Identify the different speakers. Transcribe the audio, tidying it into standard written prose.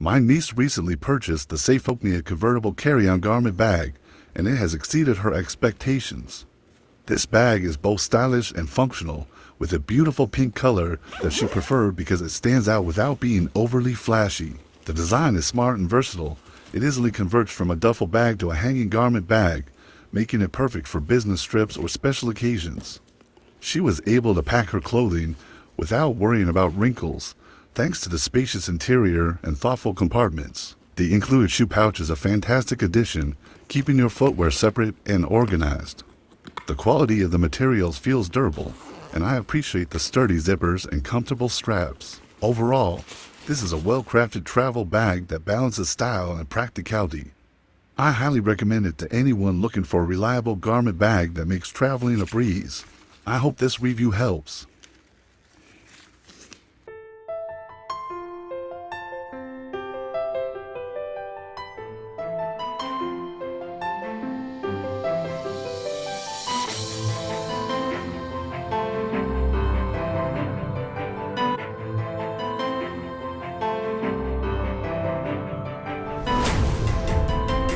Speaker 1: My niece recently purchased the Seyfocnia Convertible Carry-on garment bag, and it has exceeded her expectations. This bag is both stylish and functional, with a beautiful pink color that she preferred because it stands out without being overly flashy. The design is smart and versatile. It easily converts from a duffel bag to a hanging garment bag, making it perfect for business trips or special occasions. She was able to pack her clothing without worrying about wrinkles, thanks to the spacious interior and thoughtful compartments. The included shoe pouch is a fantastic addition, keeping your footwear separate and organized. The quality of the materials feels durable, and I appreciate the sturdy zippers and comfortable straps. Overall, this is a well-crafted travel bag that balances style and practicality. I highly recommend it to anyone looking for a reliable garment bag that makes traveling a breeze. I hope this review helps.